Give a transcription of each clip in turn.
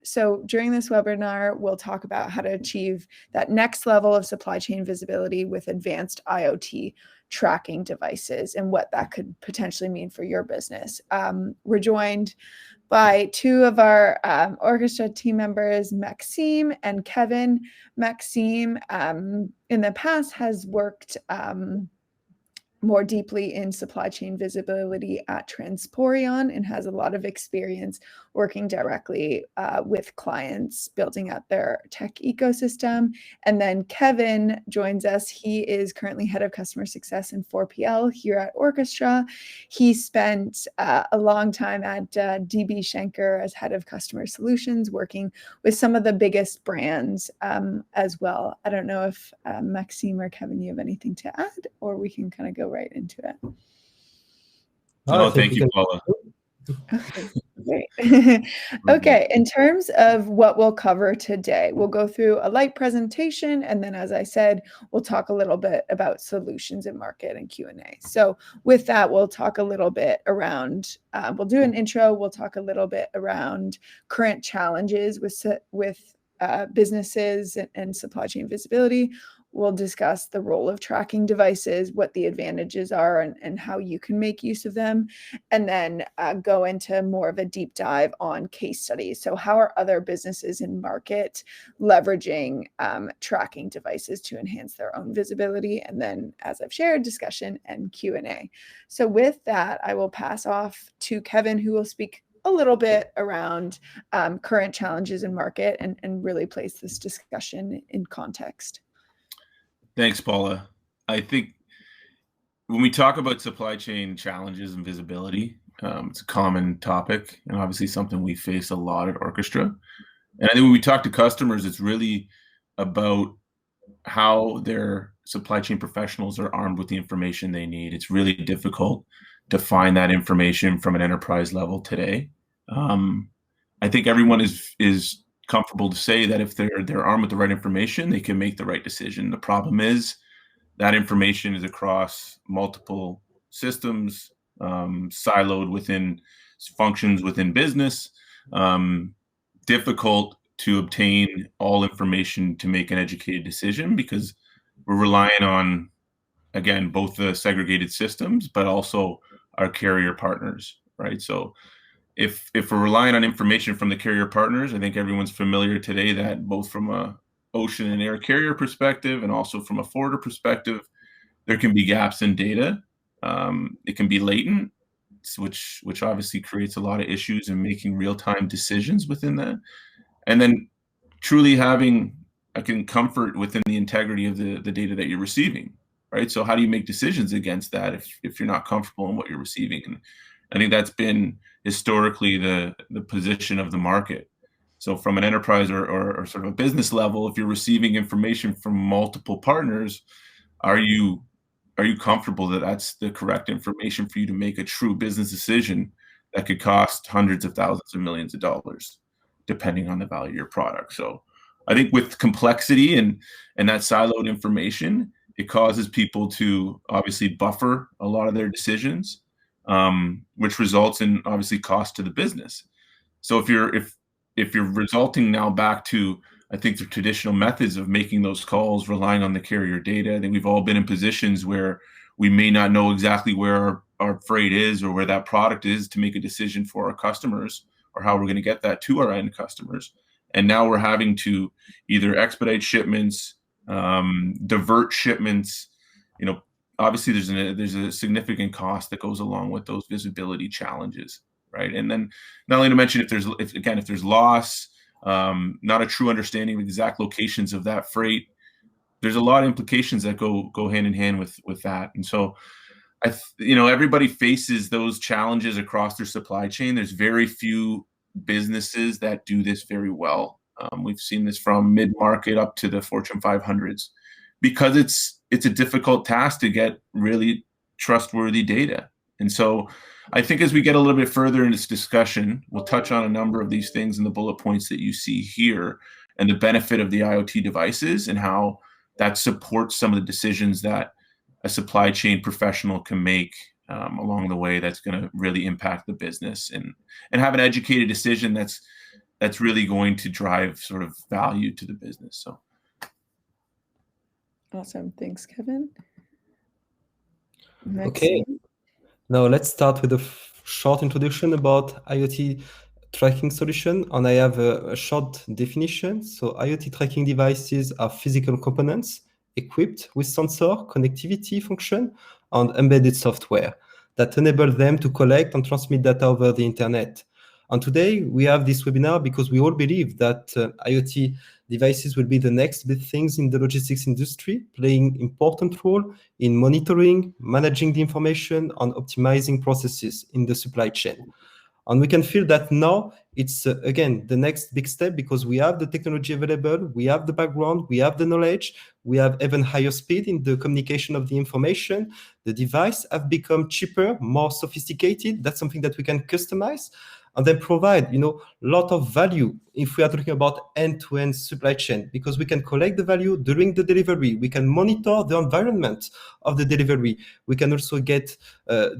So during this webinar, we'll talk about how to achieve that next level of supply chain visibility with advanced IoT tracking devices and what that could potentially mean for your business. We're joined by two of our orchestra team members, Maxime and Kevin. Maxime, in the past, has worked more deeply in supply chain visibility at Transporion and has a lot of experience working directly with clients, building out their tech ecosystem. And then Kevin joins us. He is currently head of customer success in 4PL here at Orchestra. He spent a long time at DB Schenker as head of customer solutions, working with some of the biggest brands as well. I don't know if Maxime or Kevin, you have anything to add, or we can kind of go right into it. No, thank you, Paula. Okay, great. Okay, in terms of what we'll cover today, we'll go through a light presentation, and then, as I said, we'll talk a little bit about solutions in market and Q&A. So with that, we'll talk a little bit around, we'll do an intro, we'll talk a little bit around current challenges with businesses and supply chain visibility. We'll discuss the role of tracking devices, what the advantages are, and how you can make use of them, and then go into more of a deep dive on case studies. So how are other businesses in market leveraging tracking devices to enhance their own visibility? And then, as I've shared, discussion and Q&A. So with that, I will pass off to Kevin, who will speak a little bit around current challenges in market and really place this discussion in context. Thanks, Paula. I think when we talk about supply chain challenges and visibility, it's a common topic and obviously something we face a lot at Orchestra. And I think when we talk to customers, it's really about how their supply chain professionals are armed with the information they need. It's really difficult to find that information from an enterprise level today. I think everyone is comfortable to say that if they're armed with the right information, they can make the right decision. The problem is that information is across multiple systems, siloed within functions within business, difficult to obtain all information to make an educated decision because we're relying on, again, both the segregated systems, but also our carrier partners, right? So if we're relying on information from the carrier partners, I think everyone's familiar today that both from a ocean and air carrier perspective and also from a forwarder perspective, there can be gaps in data. It can be latent, which obviously creates a lot of issues in making real-time decisions within that. And then truly having comfort within the integrity of the data that you're receiving, right? So how do you make decisions against that if you're not comfortable in what you're receiving? And I think that's been historically the position of the market. So from an enterprise or sort of a business level, if you're receiving information from multiple partners, are you comfortable that that's the correct information for you to make a true business decision that could cost hundreds of thousands of millions of dollars, depending on the value of your product? So I think with complexity and that siloed information, it causes people to obviously buffer a lot of their decisions, which results in obviously cost to the business. So if you're resulting now back to, I think, the traditional methods of making those calls, relying on the carrier data, I think we've all been in positions where we may not know exactly where our freight is or where that product is to make a decision for our customers or how we're going to get that to our end customers. And now we're having to either expedite shipments, divert shipments. You know, obviously there's a significant cost that goes along with those visibility challenges, right? And then not only to mention if there's loss, not a true understanding of exact locations of that freight, there's a lot of implications that go hand in hand with that. And so everybody faces those challenges across their supply chain. There's very few businesses that do this very well. We've seen this from mid-market up to the Fortune 500s because it's a difficult task to get really trustworthy data. And so I think as we get a little bit further in this discussion, we'll touch on a number of these things in the bullet points that you see here and the benefit of the IoT devices and how that supports some of the decisions that a supply chain professional can make along the way that's going to really impact the business and have an educated decision that's that's really going to drive sort of value to the business. So awesome. Thanks, Kevin. Okay. Maxime? Now let's start with a short introduction about IoT tracking solution, and I have a short definition. So IoT tracking devices are physical components equipped with sensor, connectivity function, and embedded software that enable them to collect and transmit data over the internet. And today we have this webinar because we all believe that IoT devices will be the next big things in the logistics industry, playing important role in monitoring, managing the information, and optimizing processes in the supply chain. And we can feel that now it's, again, the next big step because we have the technology available, we have the background, we have the knowledge, we have even higher speed in the communication of the information. The device have become cheaper, more sophisticated. That's something that we can customize and then provide, a lot of value if we are talking about end-to-end supply chain, because we can collect the value during the delivery. We can monitor the environment of the delivery. We can also get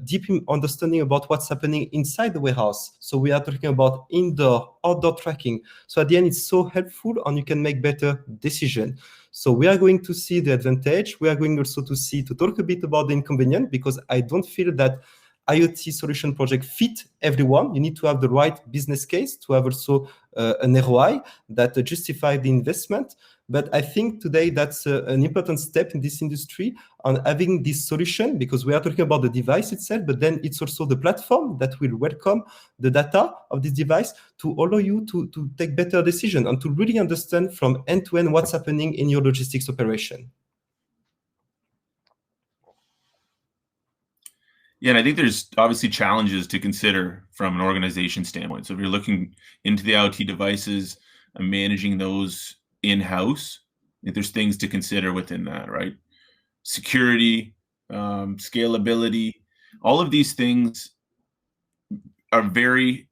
deep understanding about what's happening inside the warehouse. So we are talking about indoor, outdoor tracking. So at the end, it's so helpful and you can make better decisions. So we are going to see the advantage. We are going also to talk a bit about the inconvenience, because I don't feel that IoT solution project fit everyone. You need to have the right business case to have also an ROI that justify the investment. But I think today that's an important step in this industry on having this solution, because we are talking about the device itself, but then it's also the platform that will welcome the data of this device to allow you to take better decision and to really understand from end to end what's happening in your logistics operation. yeah, and I think there's obviously challenges to consider from an organization standpoint. So if you're looking into the IoT devices and managing those in-house, I think there's things to consider within that, right? Security, scalability, all of these things are very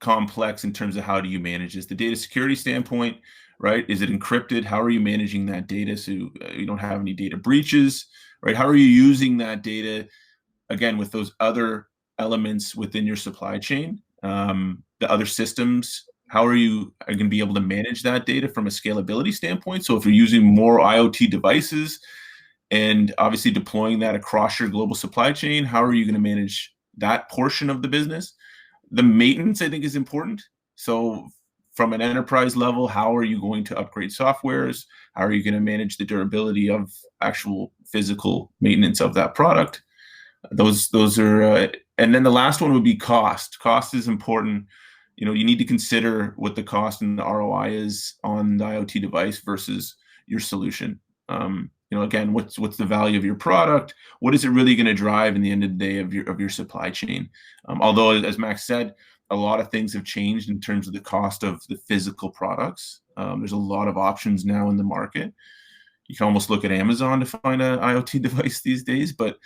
complex in terms of how do you manage this. The data security standpoint, right? Is it encrypted? How are you managing that data so you don't have any data breaches, right? How are you using that data, again, with those other elements within your supply chain, the other systems? How are you going to be able to manage that data from a scalability standpoint? So if you're using more IoT devices and obviously deploying that across your global supply chain, how are you going to manage that portion of the business? The maintenance, I think, is important. So from an enterprise level, how are you going to upgrade softwares? How are you going to manage the durability of actual physical maintenance of that product? Those are, and then the last one would be cost. Cost is important. You need to consider what the cost and the ROI is on the IoT device versus your solution. Again, what's the value of your product? What is it really going to drive in the end of the day of your supply chain? Although, as Max said, a lot of things have changed in terms of the cost of the physical products. There's a lot of options now in the market. You can almost look at Amazon to find an IoT device these days, but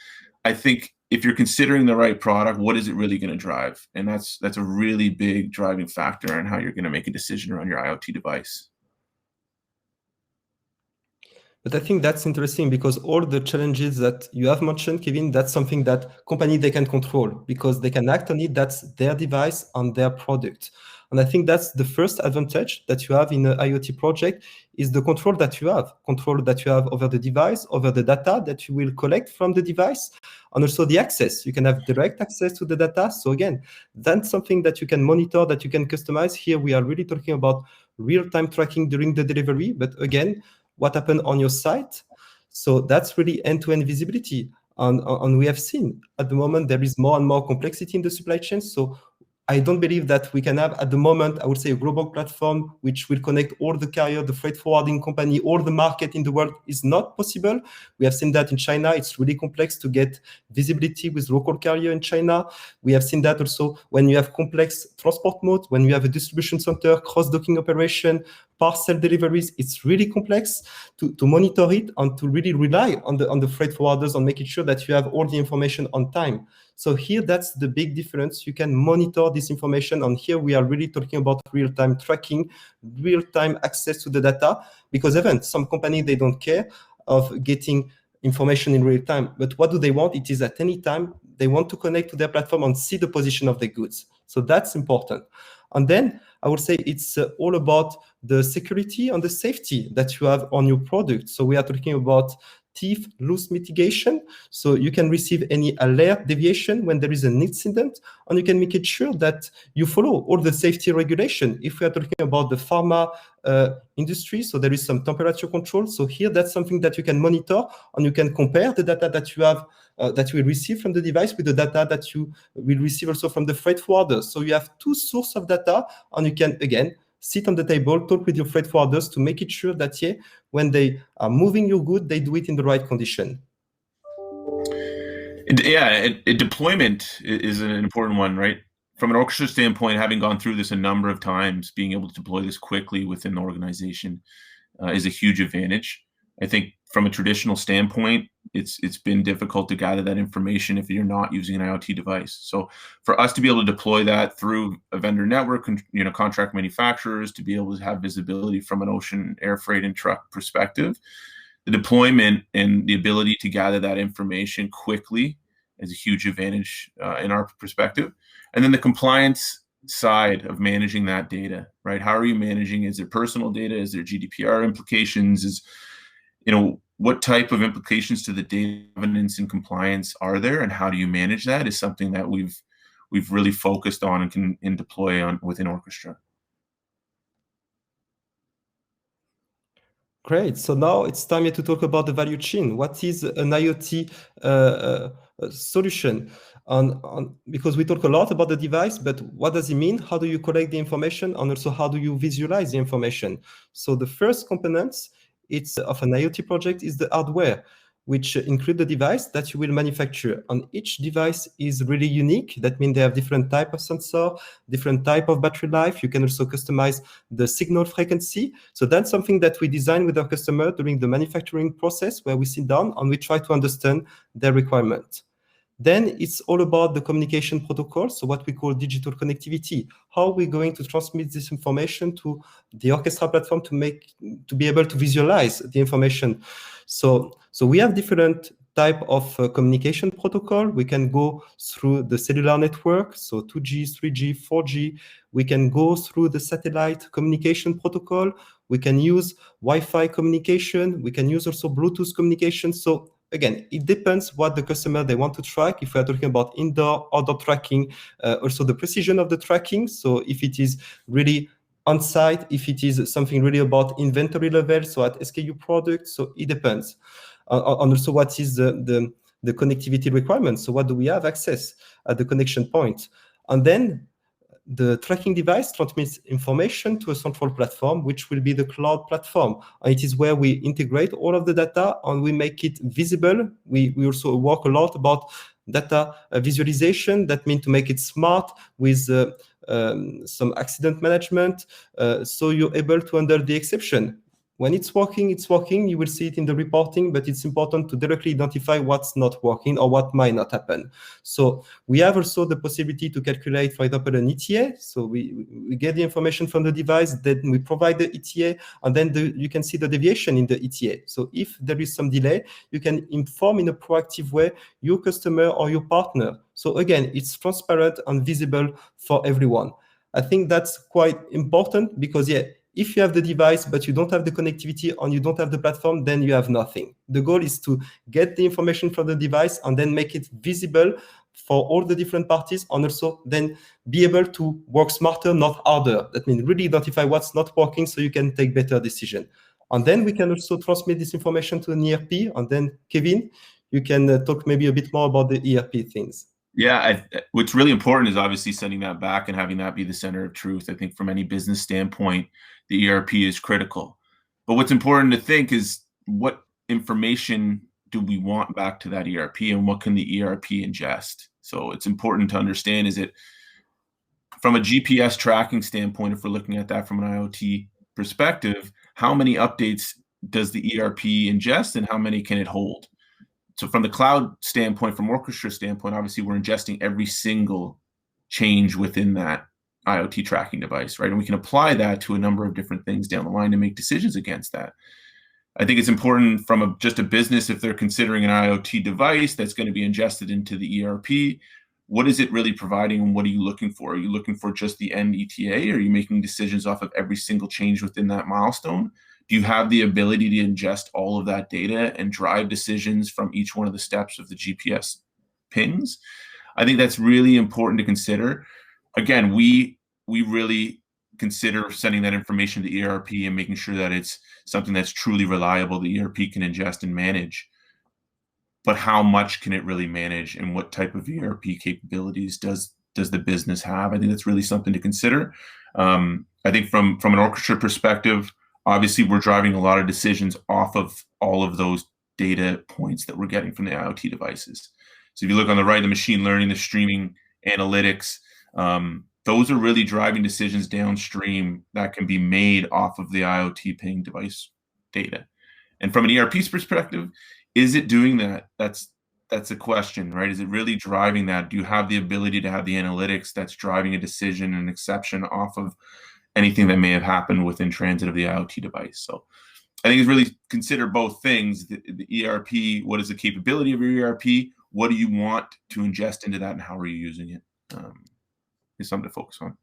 I think if you're considering the right product, what is it really going to drive? And that's a really big driving factor in how you're going to make a decision around your IoT device. But I think that's interesting because all the challenges that you have mentioned, Kevin, that's something that company they can control because they can act on it. That's their device and their product. And I think that's the first advantage that you have in an IoT project is the control that you have over the device, over the data that you will collect from the device, and also the access. You can have direct access to the data. So again, that's something that you can monitor, that you can customize. Here we are really talking about real-time tracking during the delivery, but again, what happened on your site. So that's really end-to-end visibility. And we have seen at the moment, there is more and more complexity in the supply chain. So I don't believe that we can have at the moment, I would say, a global platform which will connect all the carrier, the freight forwarding company, all the market in the world is not possible. We have seen that in China. It's really complex to get visibility with local carrier in China. We have seen that also when you have complex transport mode, when you have a distribution center, cross-docking operation, parcel deliveries, it's really complex to monitor it and to really rely on the freight forwarders on making sure that you have all the information on time. So here, that's the big difference. You can monitor this information. And here we are really talking about real-time tracking, real-time access to the data, because even some companies, they don't care of getting information in real time. But what do they want? It is at any time, they want to connect to their platform and see the position of the goods. So that's important. And then I would say it's all about the security and the safety that you have on your product. So we are talking about thief loss mitigation. So you can receive any alert deviation when there is an incident, and you can make it sure that you follow all the safety regulation. If we are talking about the pharma industry, so there is some temperature control. So here, that's something that you can monitor, and you can compare the data that you have, that you will receive from the device with the data that you will receive also from the freight forwarder. So you have two sources of data, and you can, again, sit on the table, talk with your freight forwarders to make it sure that, yeah, when they are moving your good, they do it in the right condition. Deployment is an important one, right? From an orchestra standpoint, having gone through this a number of times, being able to deploy this quickly within the organization is a huge advantage. I think from a traditional standpoint, it's been difficult to gather that information if you're not using an IoT device. So for us to be able to deploy that through a vendor network, contract manufacturers, to be able to have visibility from an ocean, air freight, and truck perspective, the deployment and the ability to gather that information quickly is a huge advantage in our perspective. And then the compliance side of managing that data, right? How are you managing? Is there personal data? Is there GDPR implications? What type of implications to the data governance and compliance are there, and how do you manage that is something that we've really focused on and can deploy on within Orchestra. Great. So now it's time to talk about the value chain. What is an IoT solution? Because we talk a lot about the device, but what does it mean? How do you collect the information? And also, how do you visualize the information? So the first components of an IoT project is the hardware, which include the device that you will manufacture. And each device is really unique. That means they have different type of sensor, different type of battery life. You can also customize the signal frequency. So that's something that we design with our customer during the manufacturing process, where we sit down and we try to understand their requirement. Then it's all about the communication protocol, so what we call digital connectivity. How are we going to transmit this information to the Orchestra platform to be able to visualize the information? So we have different type of communication protocol. We can go through the cellular network, so 2G, 3G, 4G. We can go through the satellite communication protocol. We can use Wi-Fi communication. We can use also Bluetooth communication. So again, it depends what the customer they want to track. If we are talking about indoor, outdoor tracking, also the precision of the tracking. So if it is really on site, if it is something really about inventory level, so at SKU product, so it depends. And also what is the connectivity requirements. So what do we have access at the connection point? And then the tracking device transmits information to a central platform, which will be the cloud platform. And it is where we integrate all of the data and we make it visible. We also work a lot about data visualization. That means to make it smart with some accident management. So you're able to handle the exception. When it's working, it's working. You will see it in the reporting, but it's important to directly identify what's not working or what might not happen. So we have also the possibility to calculate, for example, an ETA. So we get the information from the device, then we provide the ETA, and then you can see the deviation in the ETA. So if there is some delay, you can inform in a proactive way your customer or your partner. So again, it's transparent and visible for everyone. I think that's quite important because, if you have the device, but you don't have the connectivity and you don't have the platform, then you have nothing. The goal is to get the information from the device and then make it visible for all the different parties, and also then be able to work smarter, not harder. That means really identify what's not working so you can take better decision. And then we can also transmit this information to an ERP. And then, Kevin, you can talk maybe a bit more about the ERP things. Yeah, what's really important is obviously sending that back and having that be the center of truth. I think from any business standpoint, the ERP is critical. But what's important to think is what information do we want back to that ERP and what can the ERP ingest? So it's important to understand, is it from a GPS tracking standpoint, if we're looking at that from an IoT perspective, how many updates does the ERP ingest and how many can it hold? So from the cloud standpoint, from Orchestra standpoint, obviously we're ingesting every single change within that IoT tracking device, right? And we can apply that to a number of different things down the line to make decisions against that. I think it's important from just a business, if they're considering an IoT device that's going to be ingested into the ERP, what is it really providing, and what are you looking for? Are you looking for just the end ETA? Are you making decisions off of every single change within that milestone? Do you have the ability to ingest all of that data and drive decisions from each one of the steps of the GPS pings? I think that's really important to consider. Again, we really consider sending that information to ERP and making sure that it's something that's truly reliable, the ERP can ingest and manage. But how much can it really manage, and what type of ERP capabilities does the business have? I think that's really something to consider. I think from an orchestra perspective, obviously we're driving a lot of decisions off of all of those data points that we're getting from the IoT devices. So if you look on the right, the machine learning, the streaming analytics, those are really driving decisions downstream that can be made off of the IoT ping device data. And from an ERP's perspective, is it doing that? That's a question, right? Is it really driving that? Do you have the ability to have the analytics that's driving a decision and exception off of anything that may have happened within transit of the IoT device? So I think it's really consider both things, the ERP, what is the capability of your ERP? What do you want to ingest into that, and how are you using it? Is something to focus on.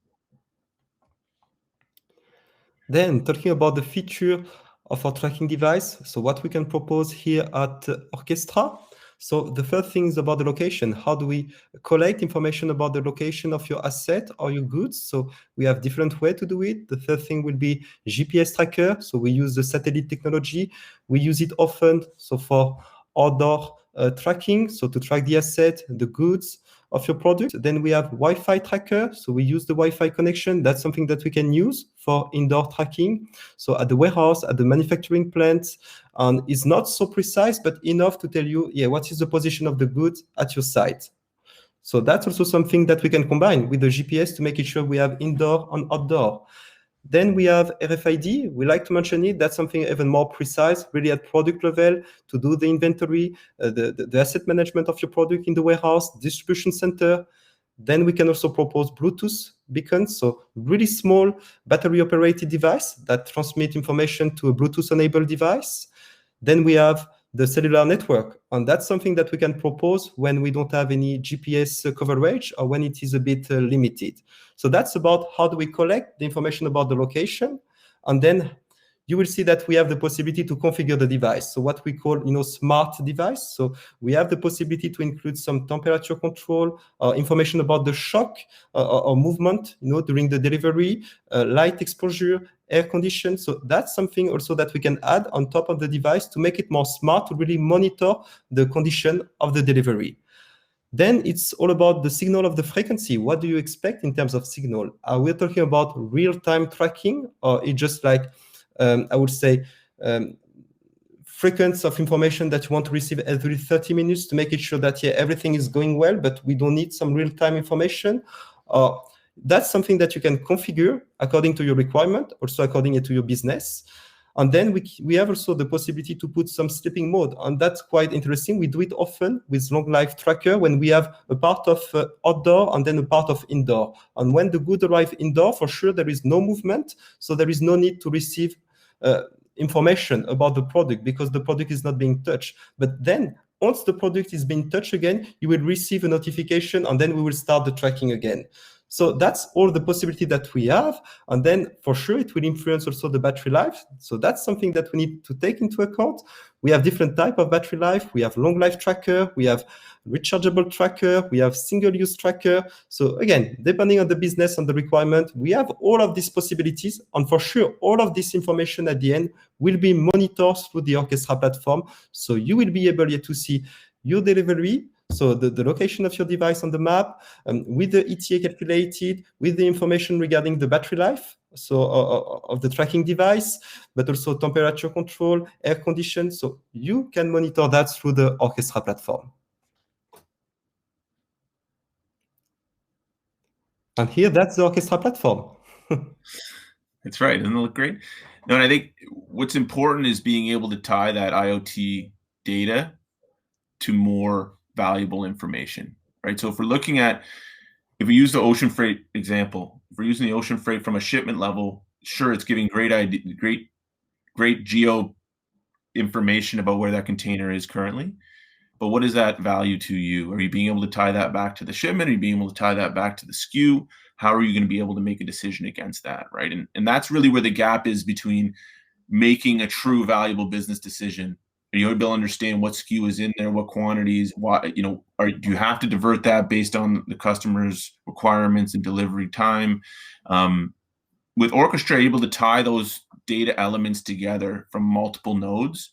Then talking about the feature of our tracking device, so what we can propose here at Orchestra. So the first thing is about the location. How do we collect information about the location of your asset or your goods? So we have different ways to do it. The third thing will be GPS tracker. So we use the satellite technology. We use it often, so for outdoor tracking, so to track the asset, the goods of your product. Then we have Wi-Fi tracker. So we use the Wi-Fi connection. That's something that we can use for indoor tracking. So at the warehouse, at the manufacturing plant, it's not so precise, but enough to tell you, what is the position of the goods at your site. So that's also something that we can combine with the GPS to make it sure we have indoor and outdoor. Then we have RFID. We like to mention it. That's something even more precise, really at product level, to do the inventory, the asset management of your product in the warehouse, distribution center. Then we can also propose Bluetooth beacons, so really small battery-operated device that transmit information to a Bluetooth-enabled device. Then we have the cellular network, and that's something that we can propose when we don't have any GPS coverage or when it is a bit limited. So that's about how do we collect the information about the location, and then you will see that we have the possibility to configure the device. So what we call, smart device. So we have the possibility to include some temperature control, information about the shock or movement, during the delivery, light exposure, air condition. So that's something also that we can add on top of the device to make it more smart, to really monitor the condition of the delivery. Then it's all about the signal of the frequency. What do you expect in terms of signal? Are we talking about real-time tracking, or it's just like, I would say, frequency of information that you want to receive every 30 minutes to make it sure that everything is going well, but we don't need some real-time information? That's something that you can configure according to your requirement, also according to your business. And then we have also the possibility to put some sleeping mode, and that's quite interesting. We do it often with long life tracker when we have a part of outdoor and then a part of indoor. And when the good arrive indoor, for sure there is no movement, so there is no need to receive information about the product because the product is not being touched. But then once the product is being touched again, you will receive a notification, and then we will start the tracking again. So that's all the possibility that we have. And then for sure, it will influence also the battery life. So that's something that we need to take into account. We have different type of battery life. We have long life tracker. We have rechargeable tracker. We have single use tracker. So again, depending on the business and the requirement, we have all of these possibilities. And for sure, all of this information at the end will be monitored through the Orchestra platform. So you will be able to see your delivery, so the location of your device on the map, with the ETA calculated, with the information regarding the battery life, so of the tracking device, but also temperature control, air condition. So you can monitor that through the Orchestra platform. And here, that's the Orchestra platform. That's right. Doesn't it look great? No, and I think what's important is being able to tie that IoT data to more valuable information, right? So if we use the ocean freight example, if we're using the ocean freight from a shipment level, sure, it's giving great geo information about where that container is currently. but what is that value to you? Are you being able to tie that back to the shipment? Are you being able to tie that back to the SKU? How are you going to be able to make a decision against that, right? And that's really where the gap is between making a true valuable business decision. Are you able to understand what SKU is in there, what quantities, what, you know, do you have to divert that based on the customer's requirements and delivery time? With Orchestra, able to tie those data elements together from multiple nodes.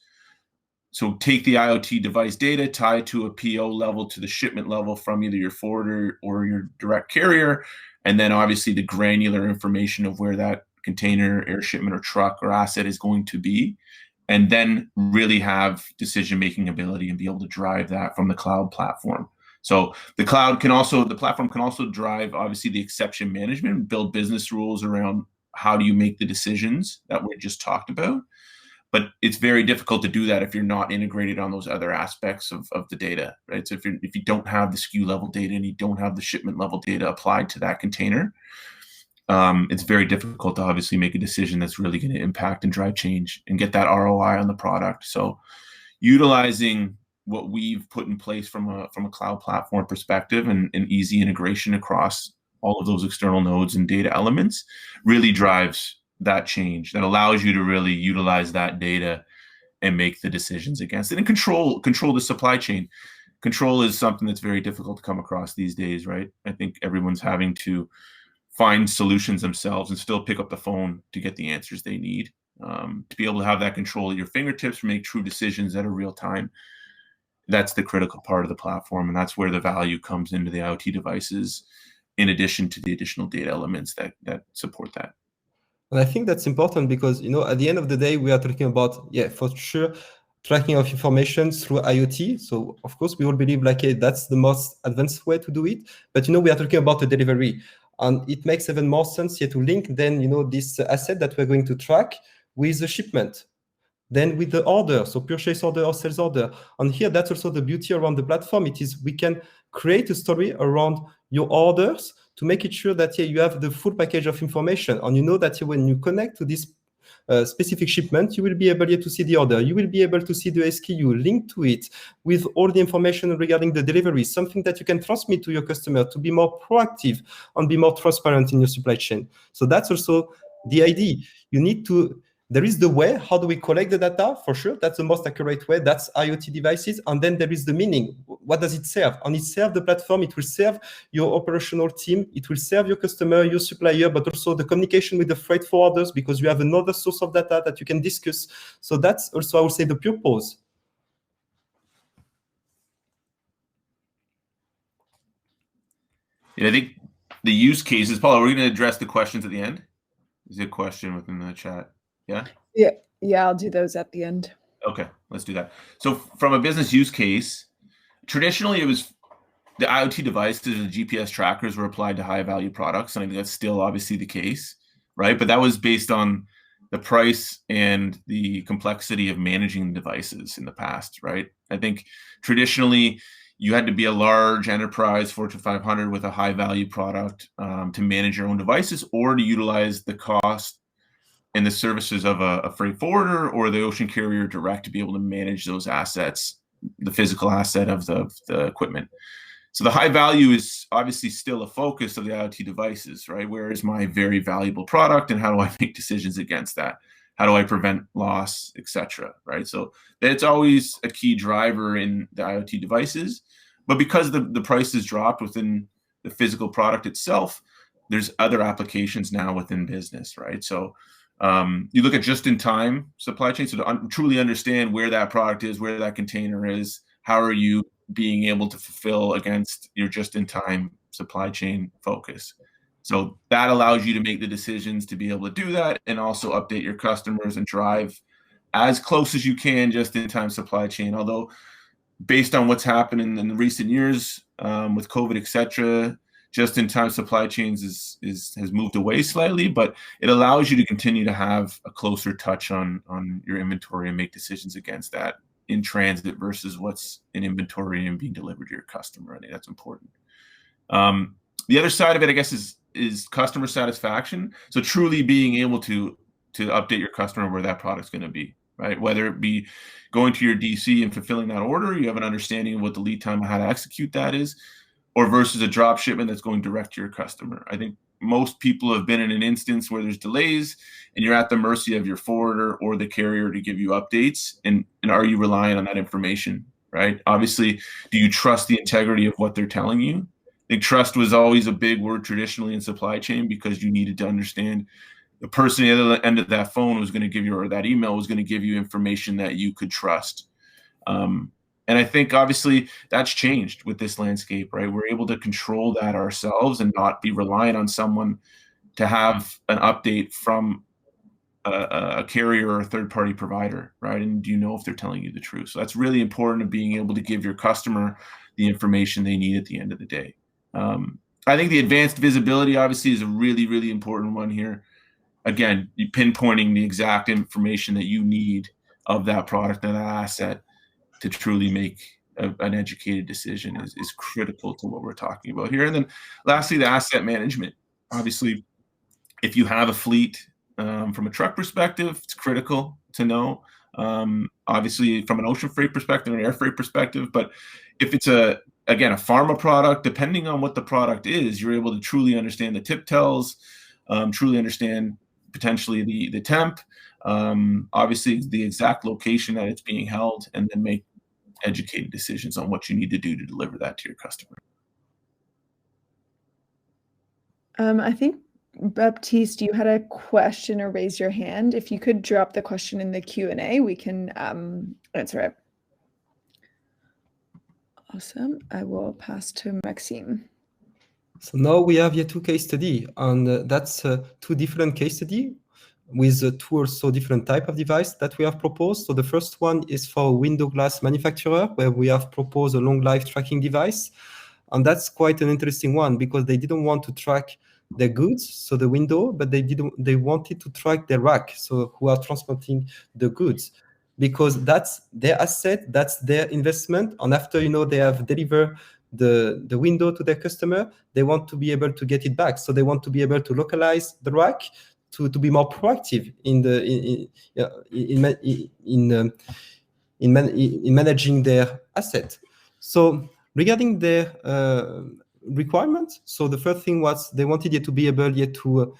So take the IoT device data, tie it to a PO level, to the shipment level from either your forwarder or your direct carrier, and then obviously the granular information of where that container, air shipment, or truck or asset is going to be, and then really have decision-making ability and be able to drive that from the cloud platform. So the platform can also drive, obviously, the exception management, build business rules around how do you make the decisions that we just talked about. But it's very difficult to do that if you're not integrated on those other aspects of the data, right? So if you don't have the SKU level data and you don't have the shipment level data applied to that container, it's very difficult to obviously make a decision that's really going to impact and drive change and get that ROI on the product. So utilizing what we've put in place from a cloud platform perspective and easy integration across all of those external nodes and data elements really drives that change, that allows you to really utilize that data and make the decisions against it and control the supply chain. Control is something that's very difficult to come across these days, right? I think everyone's having to find solutions themselves and still pick up the phone to get the answers they need. To be able to have that control at your fingertips, make true decisions that are real time, that's the critical part of the platform, and that's where the value comes into the IoT devices, in addition to the additional data elements that support that. And I think that's important because, you know, at the end of the day, we are talking about, yeah, for sure, tracking of information through IoT. So of course, we all believe like, hey, that's the most advanced way to do it. But, you know, we are talking about the delivery. And it makes even more sense here to link then, you know, this asset that we're going to track with the shipment, then with the order, so purchase order or sales order. And here, that's also the beauty around the platform. It is we can create a story around your orders to make it sure that you have the full package of information. And you know that when you connect to this specific shipment, you will be able to see the order. You will be able to see the SKU linked to it with all the information regarding the delivery, something that you can transmit to your customer to be more proactive and be more transparent in your supply chain. So that's also the idea. You need to, there is the way, how do we collect the data? For sure, that's the most accurate way. That's IoT devices. And then there is the meaning. What does it serve? And it serves the platform. It will serve your operational team. It will serve your customer, your supplier, but also the communication with the freight forwarders, because you have another source of data that you can discuss. So that's also, I would say, the purpose. Yeah, I think the use cases, Paul, are we going to address the questions at the end? Is there a question within the chat? Yeah? Yeah, I'll do those at the end. Okay, let's do that. So from a business use case, traditionally it was the IoT devices and the GPS trackers were applied to high value products. And I think that's still obviously the case, right? But that was based on the price and the complexity of managing devices in the past, right? I think traditionally you had to be a large enterprise, Fortune 500 with a high value product to manage your own devices, or to utilize the cost and the services of a freight forwarder or the ocean carrier direct to be able to manage those assets, the physical asset of the equipment. So the high value is obviously still a focus of the IoT devices, right? Where is my very valuable product and how do I make decisions against that? How do I prevent loss, et cetera, right? So it's always a key driver in the IoT devices. But because the price has dropped within the physical product itself, there's other applications now within business, right? So you look at just-in-time supply chain, so to truly understand where that product is, where that container is, how are you being able to fulfill against your just-in-time supply chain focus. So that allows you to make the decisions to be able to do that and also update your customers and drive as close as you can just-in-time supply chain. Although based on what's happened in the recent years with COVID, et cetera, just-in-time supply chains has moved away slightly, but it allows you to continue to have a closer touch on your inventory and make decisions against that in transit versus what's in inventory and being delivered to your customer. I think that's important. The other side of it, I guess, is customer satisfaction. So truly being able to update your customer where that product's going to be, right? Whether it be going to your DC and fulfilling that order, you have an understanding of what the lead time, how to execute that is, or versus a drop shipment that's going direct to your customer. I think most people have been in an instance where there's delays and you're at the mercy of your forwarder or the carrier to give you updates. And are you relying on that information, right? Obviously, do you trust the integrity of what they're telling you? I think trust was always a big word traditionally in supply chain because you needed to understand the person at the other end of that phone was going to give you, or that email was going to give you information that you could trust. And I think obviously that's changed with this landscape, right? We're able to control that ourselves and not be reliant on someone to have an update from a carrier or a third-party provider, right? And do you know if they're telling you the truth? So that's really important of being able to give your customer the information they need at the end of the day. I think the advanced visibility obviously is a really, really important one here. Again, you pinpointing the exact information that you need of that product and that asset to truly make an educated decision is critical to what we're talking about here. And then lastly, the asset management. Obviously, if you have a fleet from a truck perspective, it's critical to know. Obviously, from an ocean freight perspective and air freight perspective, but if it's a pharma product, depending on what the product is, you're able to truly understand the tip tells, truly understand potentially the temp, obviously the exact location that it's being held, and then make educated decisions on what you need to do to deliver that to your customer. I think Baptiste, you had a question or raise your hand. If you could drop the question in the Q&A, we can answer it. Awesome. I will pass to Maxime. So now we have two case study, and that's two different case study with two or so different type of device that we have proposed. So the first one is for a window glass manufacturer, where we have proposed a long life tracking device. And that's quite an interesting one because they didn't want to track their goods, so the window, but they wanted to track their rack, so who are transporting the goods, because that's their asset, that's their investment. And after they have delivered the window to their customer, they want to be able to get it back. So they want to be able to localize the rack to be more proactive in managing their asset. So regarding their requirements, so the first thing was they wanted to be able to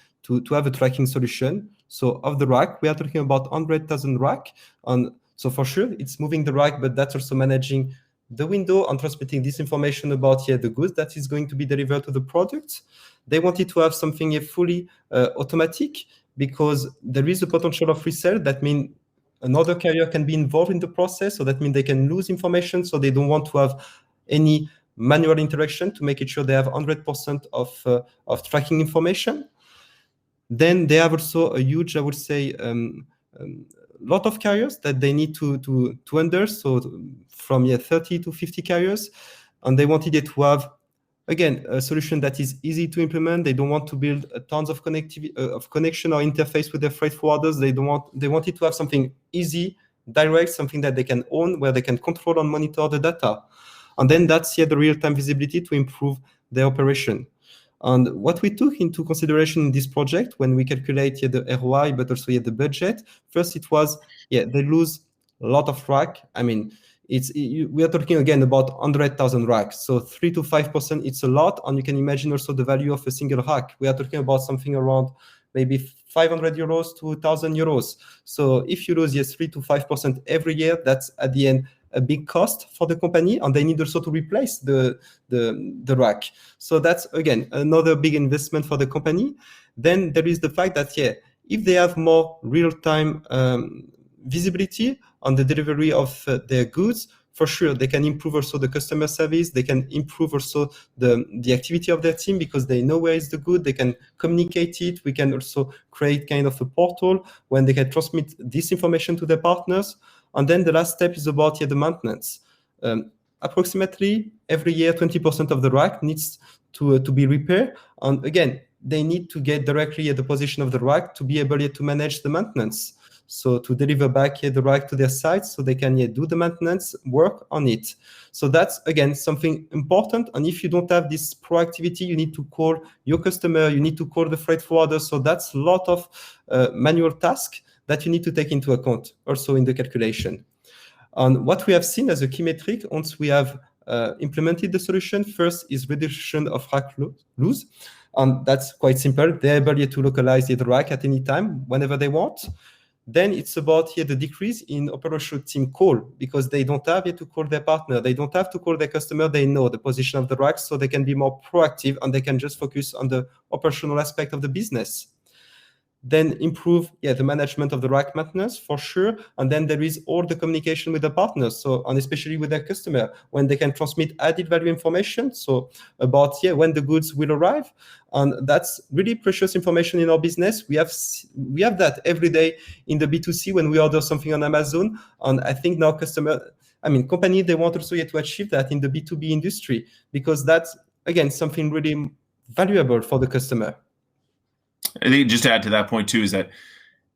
have a tracking solution. So of the rack, we are talking about 100,000 rack, and so for sure it's moving the rack, but that's also managing the window and transmitting this information about the goods that is going to be delivered to the product. They wanted to have something fully automatic, because there is a potential of resale. That means another carrier can be involved in the process, so that means they can lose information. So they don't want to have any manual interaction to make it sure they have 100% of tracking information. Then they have also a huge, I would say, lot of carriers that they need to under, so from 30 to 50 carriers, and they wanted it to have, again, a solution that is easy to implement. They don't want to build tons of connection or interface with their freight forwarders. They wanted to have something easy, direct, something that they can own, where they can control and monitor the data. And then that's the real-time visibility to improve their operation. And what we took into consideration in this project when we calculate the ROI, but also the budget, first it was, they lose a lot of rack. I mean, we are talking again about 100,000 racks. So 3 to 5%, it's a lot. And you can imagine also the value of a single rack. We are talking about something around maybe 500 euros to 1,000 euros. So if you lose 3 to 5% every year, that's at the end a big cost for the company, and they need also to replace the rack. So that's, again, another big investment for the company. Then there is the fact that, if they have more real-time visibility on the delivery of their goods, for sure, they can improve also the customer service. They can improve also the activity of their team, because they know where is the good. They can communicate it. We can also create kind of a portal when they can transmit this information to their partners. And then the last step is about the maintenance. Approximately every year, 20% of the rack needs to be repaired. And again, they need to get directly at the position of the rack to be able to manage the maintenance. So to deliver back the rack to their site, so they can do the maintenance work on it. So that's, again, something important. And if you don't have this proactivity, you need to call your customer, you need to call the freight forwarder. So that's a lot of manual tasks that you need to take into account also in the calculation. And what we have seen as a key metric once we have implemented the solution, first is reduction of rack loss. And that's quite simple. They're able to localize the rack at any time, whenever they want. Then it's about the decrease in operational team call, because they don't have to call their partner. They don't have to call their customer. They know the position of the rack, so they can be more proactive and they can just focus on the operational aspect of the business. Then improve the management of the rack maintenance for sure. And then there is all the communication with the partners, so and especially with their customer, when they can transmit added value information, so about when the goods will arrive. And that's really precious information in our business. We have that every day in the B2C when we order something on Amazon. And I think now company, they want also to achieve that in the B2B industry, because that's again something really valuable for the customer. I think just to add to that point too is that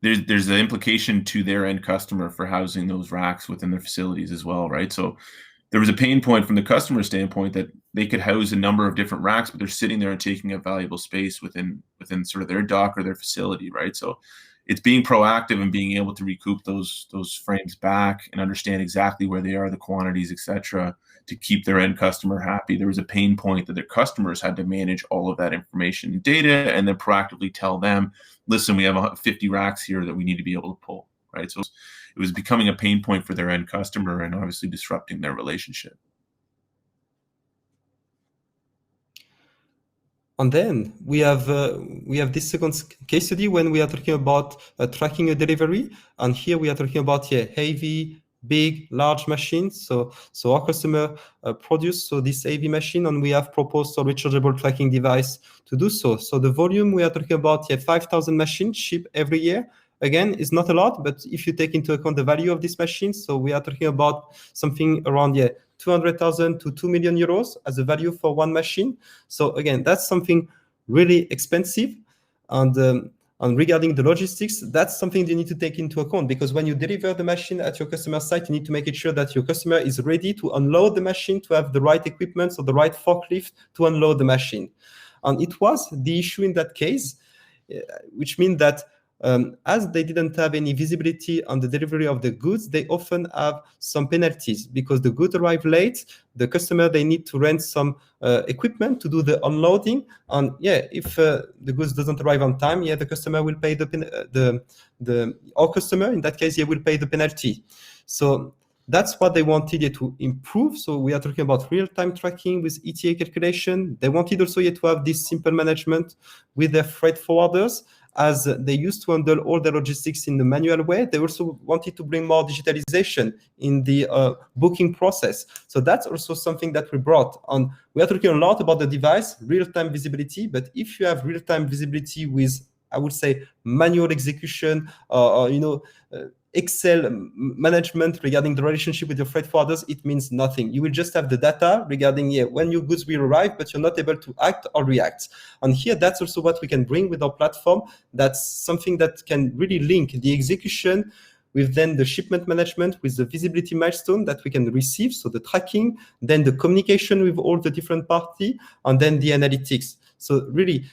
there's the implication to their end customer for housing those racks within their facilities as well, right? So there was a pain point from the customer standpoint that they could house a number of different racks, but they're sitting there and taking up valuable space within sort of their dock or their facility, right? So it's being proactive and being able to recoup those frames back and understand exactly where they are, the quantities, etc., to keep their end customer happy. There was a pain point that their customers had to manage all of that information and data and then proactively tell them, listen, we have 50 racks here that we need to be able to pull, right? So it was becoming a pain point for their end customer and obviously disrupting their relationship. And then we have this second case study when we are talking about tracking a delivery. And here we are talking about heavy, big, large machines. So our customer produce this heavy machine, and we have proposed a rechargeable tracking device to do so. So the volume we are talking about 5,000 machines shipped every year. Again, it's not a lot, but if you take into account the value of this machine, so we are talking about something around 200,000 to 2 million euros as a value for one machine. So again, that's something really expensive. And regarding the logistics, that's something you need to take into account, because when you deliver the machine at your customer site, you need to make it sure that your customer is ready to unload the machine, to have the right equipment, so the right forklift to unload the machine. And it was the issue in that case, which means that as they didn't have any visibility on the delivery of the goods, they often have some penalties because the goods arrive late. The customer, they need to rent some equipment to do the unloading. And if the goods doesn't arrive on time, the customer will pay our customer, in that case, will pay the penalty. So that's what they wanted to improve. So we are talking about real-time tracking with ETA calculation. They wanted also to have this simple management with their freight forwarders, as they used to handle all the logistics in the manual way. They also wanted to bring more digitalization in the booking process. So that's also something that we brought on. We are talking a lot about the device, real-time visibility, but if you have real-time visibility with, I would say, manual execution or Excel management regarding the relationship with your freight forwarders, it means nothing. You will just have the data regarding when your goods will arrive, but you're not able to act or react. And here, that's also what we can bring with our platform. That's something that can really link the execution with then the shipment management, with the visibility milestone that we can receive, so the tracking, then the communication with all the different parties, and then the analytics. So really,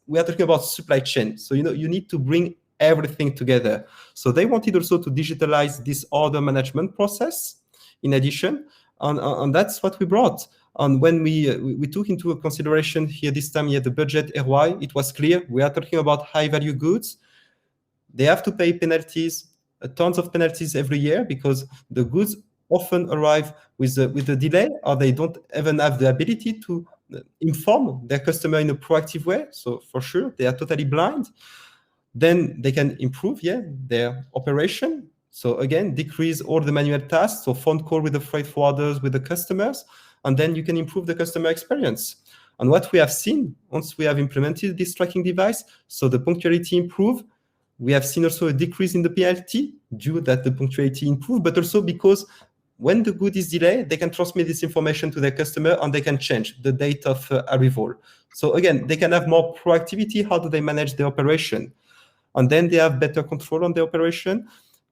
we are talking about supply chain. So you need to bring everything together. So they wanted also to digitalize this order management process in addition, and that's what we brought. And when we took into consideration here this time the budget ROI, it was clear we are talking about high value goods. They have to pay penalties, tons of penalties every year, because the goods often arrive with a delay, or they don't even have the ability to inform their customer in a proactive way. So for sure, they are totally blind. Then they can improve their operation. So again, decrease all the manual tasks, so phone call with the freight forwarders, with the customers, and then you can improve the customer experience. And what we have seen once we have implemented this tracking device, so the punctuality improved. We have seen also a decrease in the penalty due that the punctuality improved, but also because when the good is delayed, they can transmit this information to their customer and they can change the date of arrival. So again, they can have more proactivity. How do they manage the operation? And then they have better control on the operation.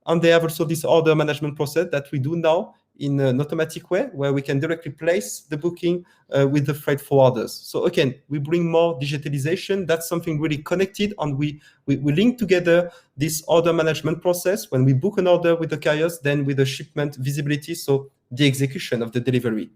And they have also this order management process that we do now in an automatic way where we can directly place the booking with the freight forwarders. So again, we bring more digitalization. That's something really connected, and we link together this order management process when we book an order with the carriers, then with the shipment visibility, so the execution of the delivery.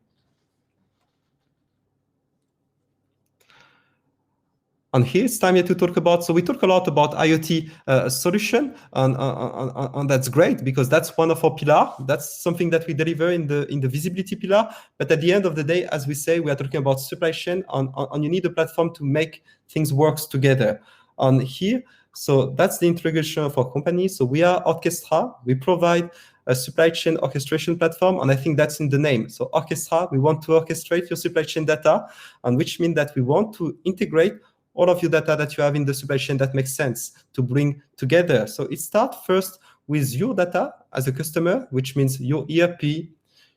And here it's time to talk about, so we talk a lot about IoT solution, and that's great because that's one of our pillars. That's something that we deliver in the visibility pillar. But at the end of the day, as we say, we are talking about supply chain, and you need a platform to make things work together. And here, so that's the integration of our company. So we are Orchestra. We provide a supply chain orchestration platform, and I think that's in the name. So Orchestra, we want to orchestrate your supply chain data, and which means that we want to integrate all of your data that you have in the supply chain that makes sense to bring together. So it starts first with your data as a customer, which means your ERP,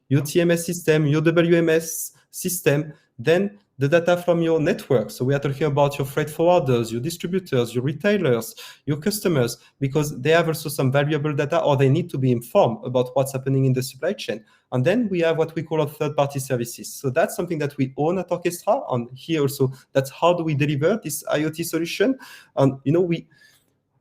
your TMS system, your WMS system, then the data from your network. So we are talking about your freight forwarders, your distributors, your retailers, your customers, because they have also some valuable data, or they need to be informed about what's happening in the supply chain. And then we have what we call our third-party services. So that's something that we own at Orchestra. And here also, that's how do we deliver this IoT solution. And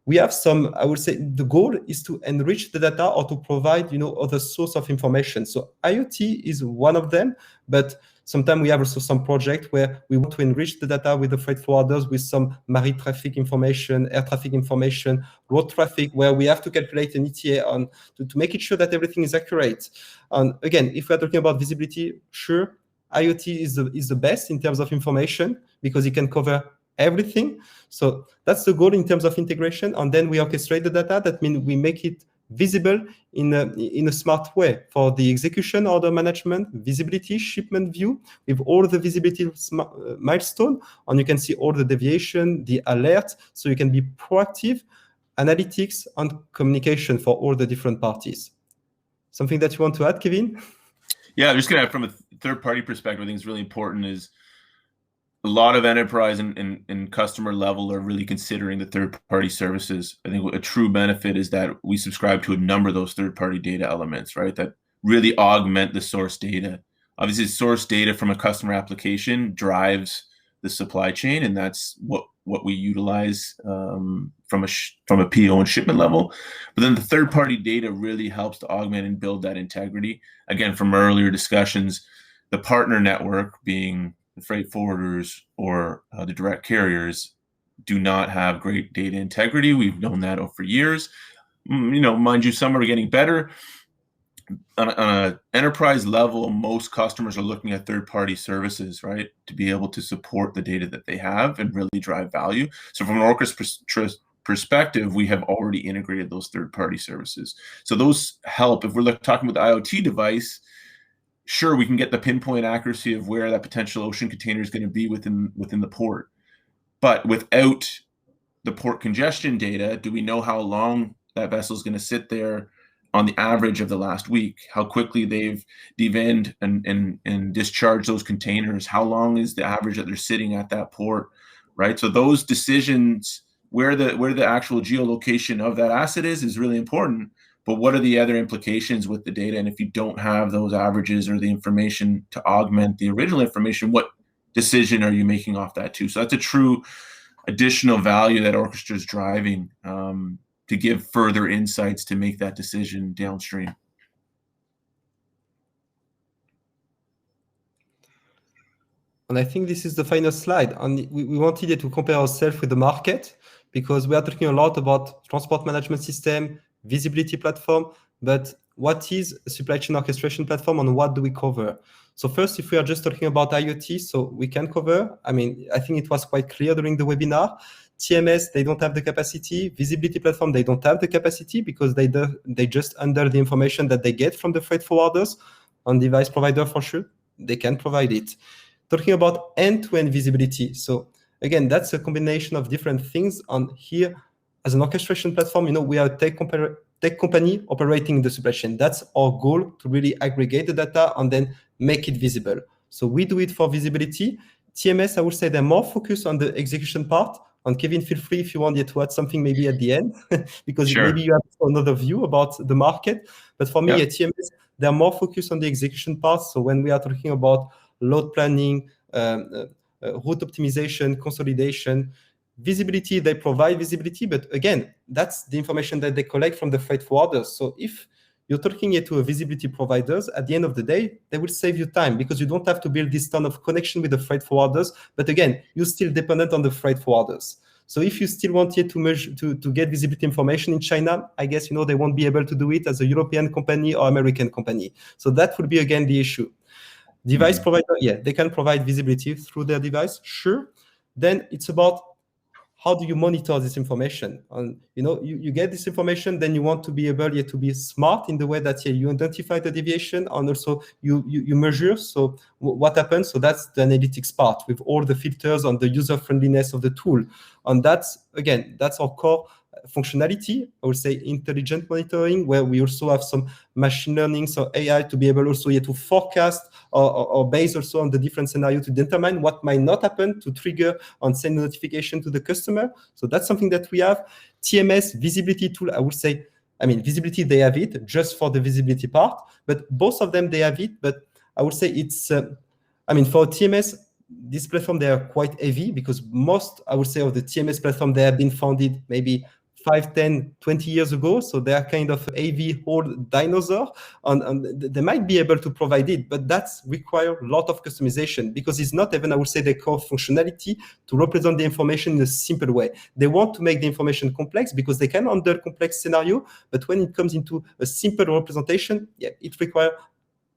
we have some, I would say, the goal is to enrich the data or to provide, other source of information. So IoT is one of them, but sometimes we have also some project where we want to enrich the data with the freight forwarders with some marine traffic information, air traffic information, road traffic, where we have to calculate an ETA on to make it sure that everything is accurate. And again, if we are talking about visibility, sure, IoT is the best in terms of information because it can cover everything. So that's the goal in terms of integration. And then we orchestrate the data. That means we make it visible in a smart way for the execution, order management, visibility, shipment view with all the visibility milestone. And you can see all the deviation, the alert, so you can be proactive, analytics, and communication for all the different parties. Something that you want to add, Kevin? Yeah, I'm just going to add from a third-party perspective, I think it's really important is a lot of enterprise and customer level are really considering the third-party services. I think a true benefit is that we subscribe to a number of those third-party data elements, right, that really augment the source data. Obviously, source data from a customer application drives the supply chain, and that's what we utilize from a PO and shipment level. But then the third-party data really helps to augment and build that integrity. Again, from earlier discussions, the partner network being the freight forwarders or the direct carriers do not have great data integrity. We've known that for years. Mind you, some are getting better. On an enterprise level, most customers are looking at third-party services, right, to be able to support the data that they have and really drive value. So from an Orchestra perspective, we have already integrated those third-party services. So those help. If we're talking about the IoT device, sure, we can get the pinpoint accuracy of where that potential ocean container is going to be within the port. But without the port congestion data, do we know how long that vessel is going to sit there on the average of the last week? How quickly they've devenned and discharged those containers? How long is the average that they're sitting at that port, right? So those decisions, where the actual geolocation of that asset is really important. But what are the other implications with the data? And if you don't have those averages or the information to augment the original information, what decision are you making off that too? So that's a true additional value that Orchestra is driving to give further insights to make that decision downstream. And I think this is the final slide. And we wanted to compare ourselves with the market because we are talking a lot about transport management system, visibility platform, but what is a supply chain orchestration platform and what do we cover? So first, if we are just talking about IoT, so we can cover, I think it was quite clear during the webinar, TMS, they don't have the capacity. Visibility platform, they don't have the capacity because they just under the information that they get from the freight forwarders. On device provider, for sure, they can provide it. Talking about end-to-end visibility. So again, that's a combination of different things. On here, as an orchestration platform, we are a tech company operating the supply chain. That's our goal, to really aggregate the data and then make it visible. So we do it for visibility. TMS, I would say they're more focused on the execution part. And Kevin, feel free if you want to add something maybe at the end, because Sure. Maybe you have another view about the market. But for me, at TMS, they're more focused on the execution part. So when we are talking about load planning, route optimization, consolidation, visibility, they provide visibility, but again, that's the information that they collect from the freight forwarders. So if you're talking to a visibility providers, at the end of the day, they will save you time because you don't have to build this ton of connection with the freight forwarders. But again, you're still dependent on the freight forwarders. So if you still want to measure to get visibility information in China, I guess they won't be able to do it as a European company or American company. So that would be again the issue. Device provider, yeah, they can provide visibility through their device, sure. Then it's about how do you monitor this information? And you get this information, then you want to be able to be smart in the way that you identify the deviation and also you measure. So what happens? So that's the analytics part with all the filters on the user friendliness of the tool. And that's our core functionality. I would say intelligent monitoring, where we also have some machine learning, so AI, to be able also to forecast or based also on the different scenario to determine what might not happen, to trigger and send a notification to the customer. So that's something that we have. TMS visibility tool, I would say, visibility, they have it just for the visibility part, but both of them, they have it. But I would say it's, for TMS, this platform, they are quite heavy because most, I would say, of the TMS platform, they have been founded maybe 5, 10, 20 years ago. So they are kind of heavy old dinosaur, and they might be able to provide it, but that's require a lot of customization because it's not even, I would say, the core functionality to represent the information in a simple way. They want to make the information complex because they can handle complex scenario, but when it comes into a simple representation, it requires,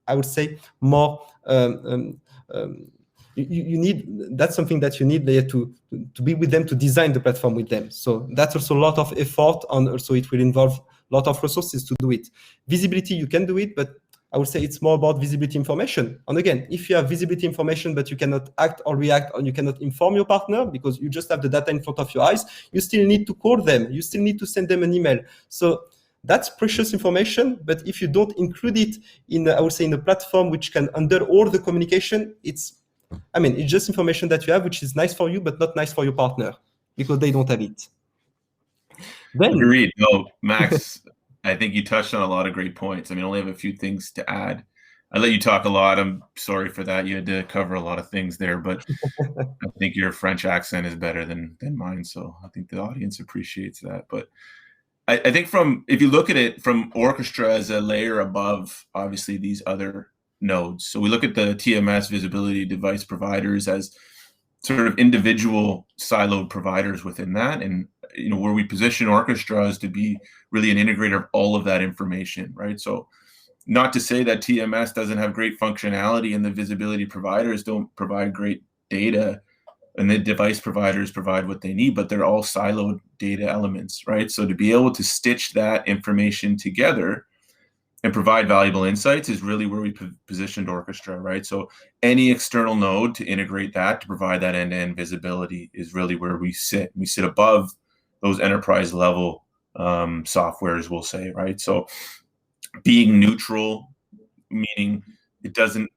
I would say, more you need, that's something that you need there to be with them, to design the platform with them. So that's also a lot of effort, and also it will involve a lot of resources to do it. Visibility, you can do it, but I would say it's more about visibility information. And again, if you have visibility information, but you cannot act or react, or you cannot inform your partner because you just have the data in front of your eyes, you still need to call them. You still need to send them an email. So that's precious information, but if you don't include it in, I would say, in a platform which can handle all the communication, it's just information that you have, which is nice for you, but not nice for your partner because they don't have it. Then, agreed. No, Max, I think you touched on a lot of great points. I only have a few things to add. I let you talk a lot. I'm sorry for that. You had to cover a lot of things there, but I think your French accent is better than mine. So I think the audience appreciates that. But I think if you look at it from Orchestra as a layer above, obviously, these other nodes. So we look at the TMS visibility device providers as sort of individual siloed providers within that. And, where we position Orchestra is to be really an integrator of all of that information, right? So not to say that TMS doesn't have great functionality and the visibility providers don't provide great data and the device providers provide what they need, but they're all siloed data elements, right? So to be able to stitch that information together and provide valuable insights is really where we positioned Orchestra, right? So any external node to integrate that, to provide that end-to-end visibility is really where we sit. We sit above those enterprise level softwares, we'll say, right? So being neutral, meaning it doesn't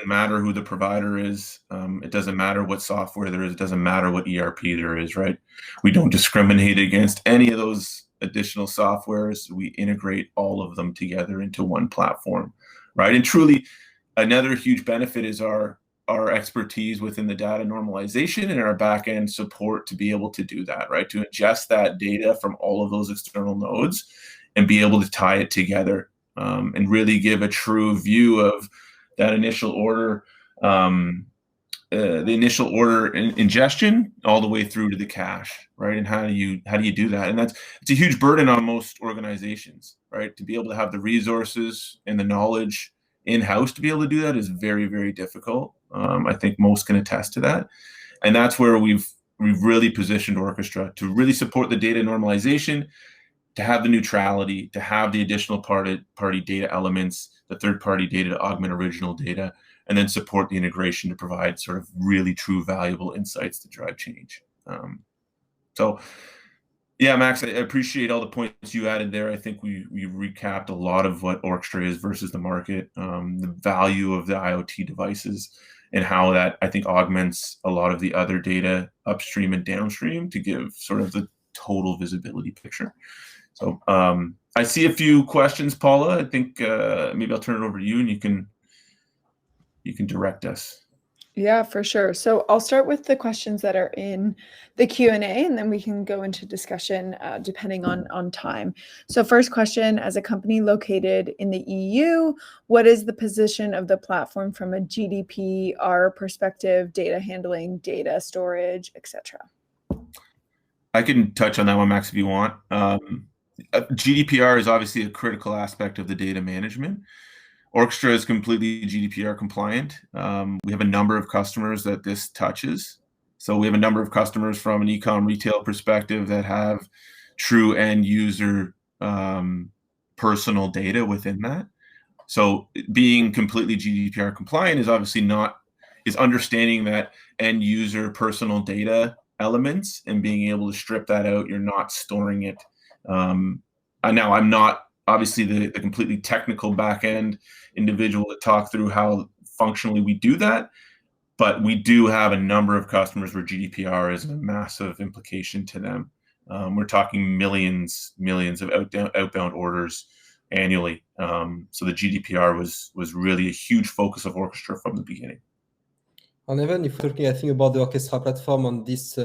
matter who the provider is. It doesn't matter what software there is. It doesn't matter what ERP there is, right? We don't discriminate against any of those additional softwares. We integrate all of them together into one platform, right? And truly, another huge benefit is our expertise within the data normalization and our back-end support to be able to do that, right? To ingest that data from all of those external nodes and be able to tie it together and really give a true view of that initial order, the initial order ingestion all the way through to the cache, right? And how do you do that? And it's a huge burden on most organizations, right? To be able to have the resources and the knowledge in-house to be able to do that is very, very difficult. I think most can attest to that. And that's where we've really positioned Orchestra to really support the data normalization, to have the neutrality, to have the additional party data elements, the third-party data to augment original data, and then support the integration to provide sort of really true valuable insights to drive change. So yeah, Max, I appreciate all the points you added there. I think we recapped a lot of what Orchestra is versus the market, the value of the IoT devices, and how that, I think, augments a lot of the other data upstream and downstream to give sort of the total visibility picture. So I see a few questions, Paula. I think maybe I'll turn it over to you, and you can direct us. Yeah, for sure. So I'll start with the questions that are in the Q&A, and then we can go into discussion depending on time. So first question, as a company located in the EU, what is the position of the platform from a GDPR perspective, data handling, data storage, etc.? I can touch on that one, Max, if you want. GDPR is obviously a critical aspect of the data management. Orchestra is completely GDPR compliant. We have a number of customers that this touches. So we have a number of customers from an e-com retail perspective that have true end user personal data within that. So being completely GDPR compliant is obviously is understanding that end user personal data elements and being able to strip that out. You're not storing it. Now I'm not obviously the completely technical back end individual to talk through how functionally we do that, but we do have a number of customers where GDPR is a massive implication to them. We're talking millions of outbound orders annually. So the GDPR was really a huge focus of Orchestra from the beginning. And even if we're talking, I think, about the Orchestra platform on these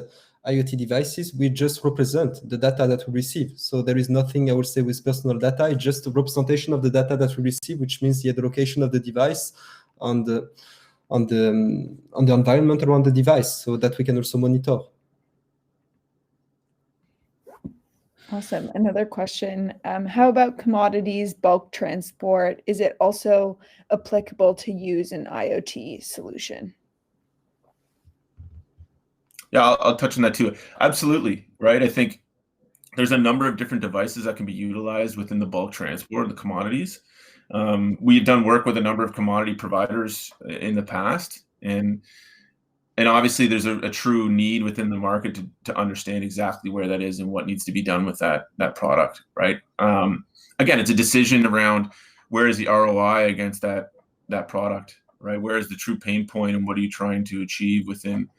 IoT devices, we just represent the data that we receive. So there is nothing, I would say, with personal data. It's just a representation of the data that we receive, which means the location of the device on the environment around the device, so that we can also monitor. Awesome. Another question. How about commodities, bulk transport? Is it also applicable to use an IoT solution? Yeah, I'll touch on that too. Absolutely, right? I think there's a number of different devices that can be utilized within the bulk transport, the commodities. We've done work with a number of commodity providers in the past, and obviously there's a true need within the market to understand exactly where that is and what needs to be done with that product, right? Again, it's a decision around where is the ROI against that product, right? Where is the true pain point, and what are you trying to achieve within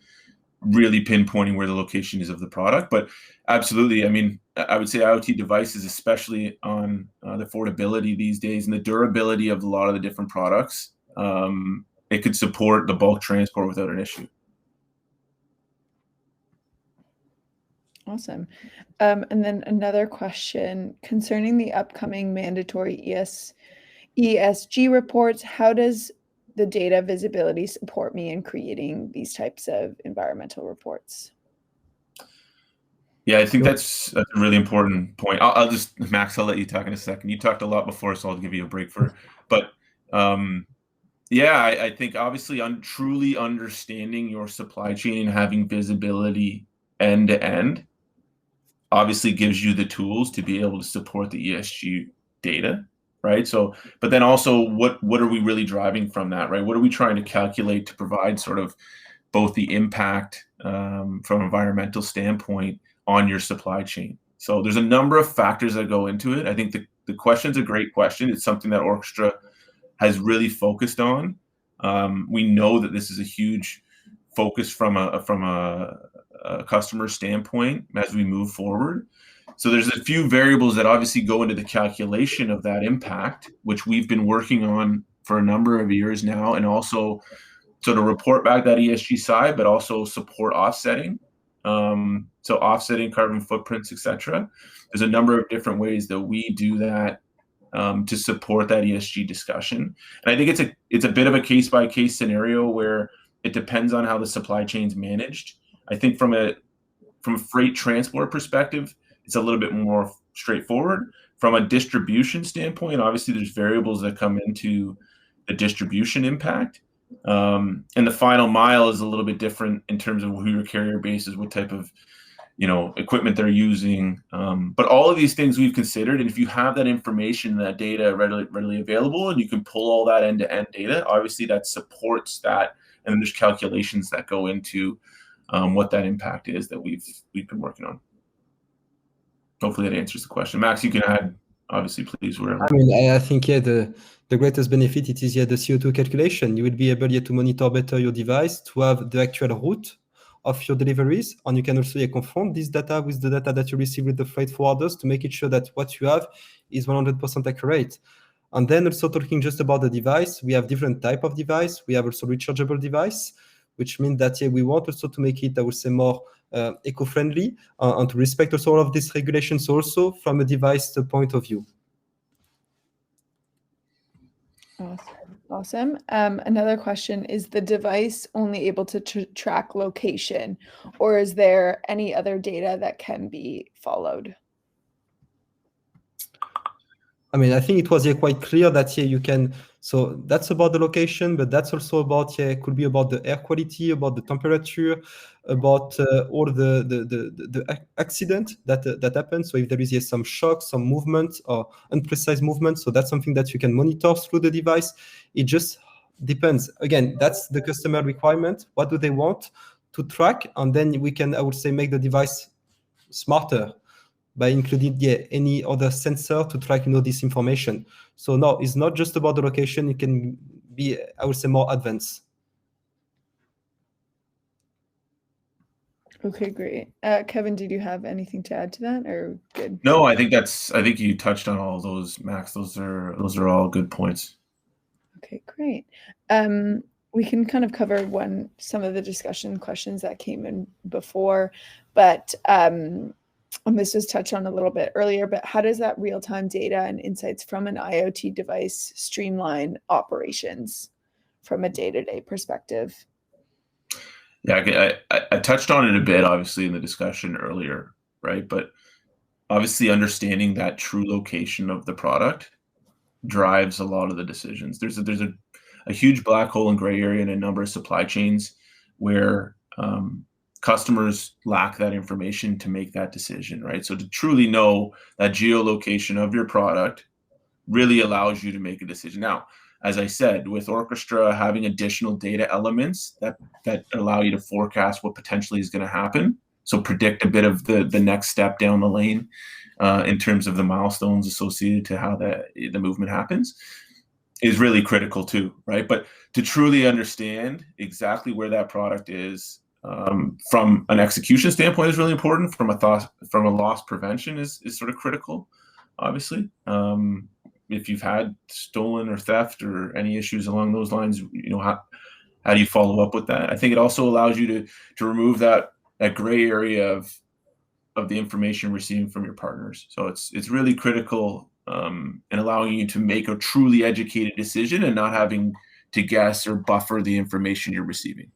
really pinpointing where the location is of the product. But absolutely, I mean, I would say IoT devices, especially on the affordability these days and the durability of a lot of the different products, it could support the bulk transport without an issue. Awesome. And then another question concerning the upcoming mandatory ESG reports. How does the data visibility support me in creating these types of environmental reports? Yeah, I think that's a really important point. I'll just, Max, I'll let you talk in a second. You talked a lot before, so I'll give you a break but yeah, I think obviously truly understanding your supply chain and having visibility end to end obviously gives you the tools to be able to support the ESG data. Right. So, but then also what are we really driving from that, right? What are we trying to calculate to provide sort of both the impact from an environmental standpoint on your supply chain? So there's a number of factors that go into it. I think the question's a great question. It's something that Orchestra has really focused on. We know that this is a huge focus from a customer standpoint as we move forward. So there's a few variables that obviously go into the calculation of that impact, which we've been working on for a number of years now, and also sort of report back that ESG side, but also support offsetting. So offsetting carbon footprints, etc. There's a number of different ways that we do that to support that ESG discussion. And I think it's a bit of a case-by-case scenario where it depends on how the supply chain's managed. I think from a freight transport perspective, it's a little bit more straightforward. From a distribution standpoint, obviously there's variables that come into the distribution impact. And the final mile is a little bit different in terms of who your carrier base is, what type of equipment they're using. But all of these things we've considered, and if you have that information, that data readily available, and you can pull all that end-to-end data, obviously that supports that. And then there's calculations that go into what that impact is that we've been working on. Hopefully that answers the question. Max, you can add, obviously, please, wherever. I mean, I think, yeah, the greatest benefit is the CO2 calculation. You will be able to monitor better your device, to have the actual route of your deliveries, and you can also confront this data with the data that you receive with the freight forwarders to make it sure that what you have is 100% accurate. And then also talking just about the device, we have different type of device. We have also rechargeable device, which means that we want also to make it, I would say, more eco-friendly and to respect also all of these regulations also from a device point of view. Awesome. Another question, is the device only able to track location, or is there any other data that can be followed? I mean, I think it was quite clear that you can. So that's about the location, but that's also about could be about the air quality, about the temperature, about all the accident that happens. So if there is some shock, some movement or unprecise movement, so that's something that you can monitor through the device. It just depends. Again, that's the customer requirement. What do they want to track? And then we can, I would say, make the device smarter by including any other sensor to track this information. So no, it's not just about the location. It can be, I would say, more advanced. Okay, great. Kevin, did you have anything to add to that, or good? No, I think you touched on all of those, Max. Those are all good points. Okay, great. We can kind of cover some of the discussion questions that came in before, but and this was touched on a little bit earlier, but how does that real-time data and insights from an IoT device streamline operations from a day-to-day perspective? Yeah, I touched on it a bit, obviously, in the discussion earlier, right? But obviously understanding that true location of the product drives a lot of the decisions. There's a huge black hole and gray area in a number of supply chains where customers lack that information to make that decision, right? So to truly know that geolocation of your product really allows you to make a decision. Now, as I said, with Orchestra having additional data elements that allow you to forecast what potentially is going to happen, so predict a bit of the next step down the lane in terms of the milestones associated to how the movement happens, is really critical too, right? But to truly understand exactly where that product is from an execution standpoint is really important. From a loss prevention is sort of critical, obviously. If you've had stolen or theft or any issues along those lines, how do you follow up with that? I think it also allows you to remove that gray area of the information receiving from your partners. So it's really critical in allowing you to make a truly educated decision and not having to guess or buffer the information you're receiving.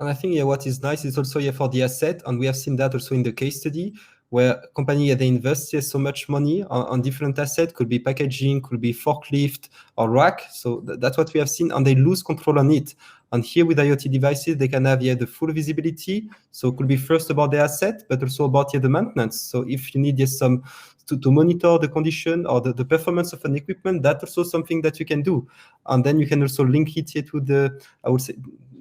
And I think what is nice is also for the asset, and we have seen that also in the case study, where company they invest so much money on different assets, could be packaging, could be forklift or rack. So that's what we have seen, and they lose control on it. And here with IoT devices, they can have the full visibility. So it could be first about the asset, but also about the maintenance. So if you need some to monitor the condition or the performance of an equipment, that's also something that you can do. And then you can also link it to the, I would say,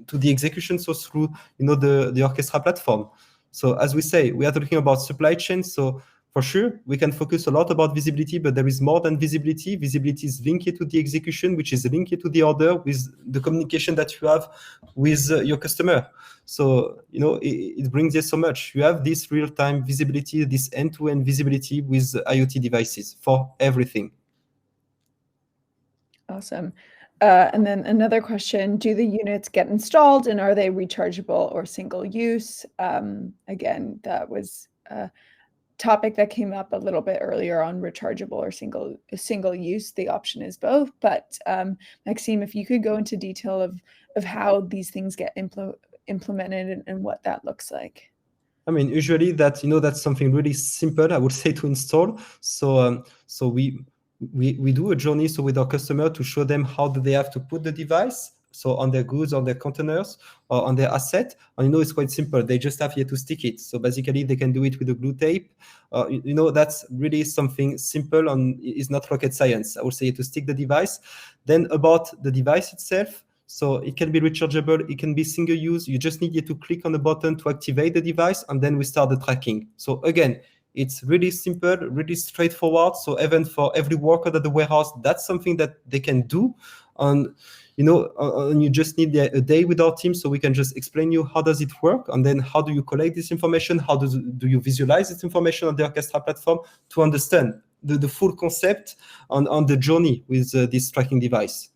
to the execution, so through the Orchestra platform. So as we say, we are talking about supply chain. So for sure, we can focus a lot about visibility, but there is more than visibility. Visibility is linked to the execution, which is linked to the order with the communication that you have with your customer. So it brings you so much. You have this real-time visibility, this end-to-end visibility with IoT devices for everything. Awesome. And then another question, do the units get installed and are they rechargeable or single use? Again, that was a topic that came up a little bit earlier on rechargeable or single use. The option is both, but Maxime, if you could go into detail of how these things get implemented and what that looks like. I mean, usually that's something really simple, I would say, to install. So we do a journey with our customer to show them how do they have to put the device, so on their goods, on their containers, or on their asset. And it's quite simple. They just have to stick it. So basically, they can do it with a glue tape. That's really something simple and it's not rocket science. I would say to stick the device. Then about the device itself, so it can be rechargeable, it can be single use. You just need to click on the button to activate the device, and then we start the tracking. So again, it's really simple, really straightforward. So even for every worker at the warehouse, that's something that they can do. And and you just need a day with our team so we can just explain you how does it work, and then how do you collect this information, how do you visualize this information on the Orchestra platform to understand the full concept on the journey with this tracking device.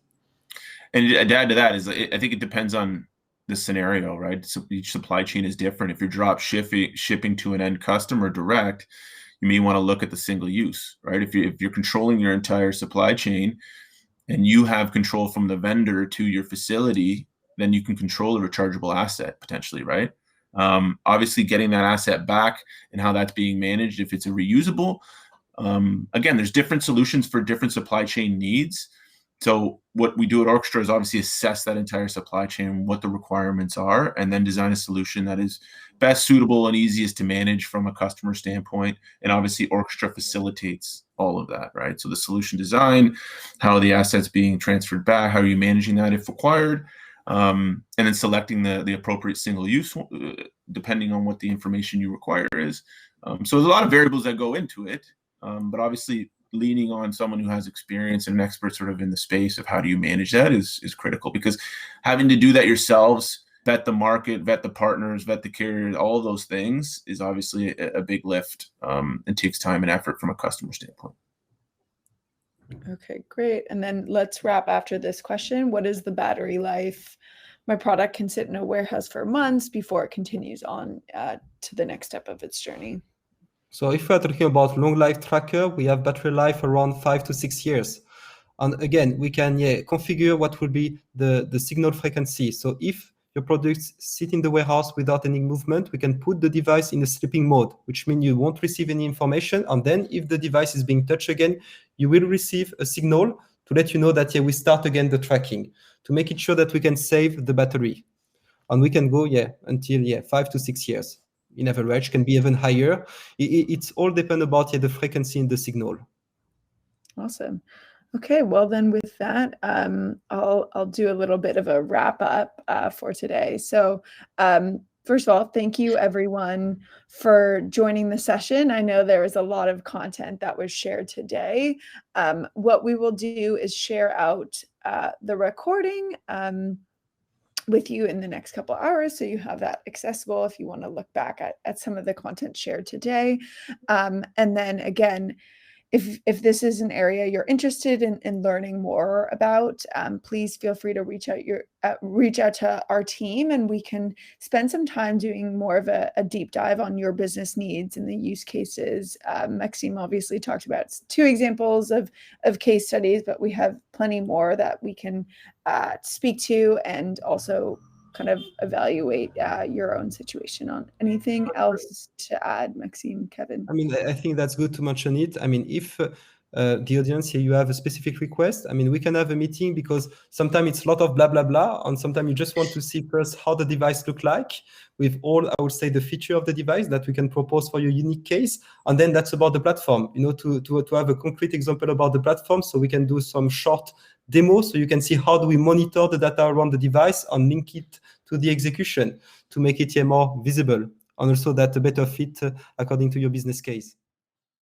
And to add to that is, I think it depends on the scenario, right? So each supply chain is different. If you're drop shipping to an end customer direct, you may want to look at the single use, right? If you're controlling your entire supply chain and you have control from the vendor to your facility, then you can control a rechargeable asset potentially, right? Obviously, getting that asset back and how that's being managed, if it's a reusable, again, there's different solutions for different supply chain needs. So what we do at Orchestra is obviously assess that entire supply chain, what the requirements are, and then design a solution that is best suitable and easiest to manage from a customer standpoint. And obviously Orchestra facilitates all of that, right? So the solution design, how the asset's being transferred back, how are you managing that if required, and then selecting the appropriate single use, depending on what the information you require is. So there's a lot of variables that go into it, but obviously leaning on someone who has experience and an expert sort of in the space of how do you manage that is critical, because having to do that yourselves, vet the market, vet the partners, vet the carrier, all of those things is obviously a big lift, and takes time and effort from a customer standpoint. Okay, great. And then let's wrap after this question. What is the battery life? My product can sit in a warehouse for months before it continues on to the next step of its journey. So if we're talking about long life tracker, we have battery life around 5 to 6 years. And again, we can configure what will be the signal frequency. So if your products sit in the warehouse without any movement, we can put the device in a sleeping mode, which means you won't receive any information. And then if the device is being touched again, you will receive a signal to let you know that we start again the tracking, to make it sure that we can save the battery. And we can go until 5 to 6 years. In average, can be even higher. It's all depend about the frequency in the signal. Awesome. Okay, well then with that, I'll do a little bit of a wrap up for today. So first of all, thank you everyone for joining the session. I know there was a lot of content that was shared today. What we will do is share out the recording with you in the next couple hours, so you have that accessible if you want to look back at some of the content shared today. And then again, if this is an area you're interested in learning more about, please feel free to reach out to our team, and we can spend some time doing more of a deep dive on your business needs and the use cases. Maxime obviously talked about 2 examples of case studies, but we have plenty more that we can speak to, and also kind of evaluate your own situation on. Anything else to add, Maxime, Kevin? I mean, I think that's good to mention it. I mean, if the audience here, you have a specific request, I mean, we can have a meeting, because sometimes it's a lot of blah, blah, blah. And sometimes you just want to see first how the device look like with all, I would say, the feature of the device that we can propose for your unique case. And then that's about the platform, to have a concrete example about the platform, so we can do some short demo, so you can see how do we monitor the data around the device and link it to the execution to make it more visible, and also that a better fit according to your business case.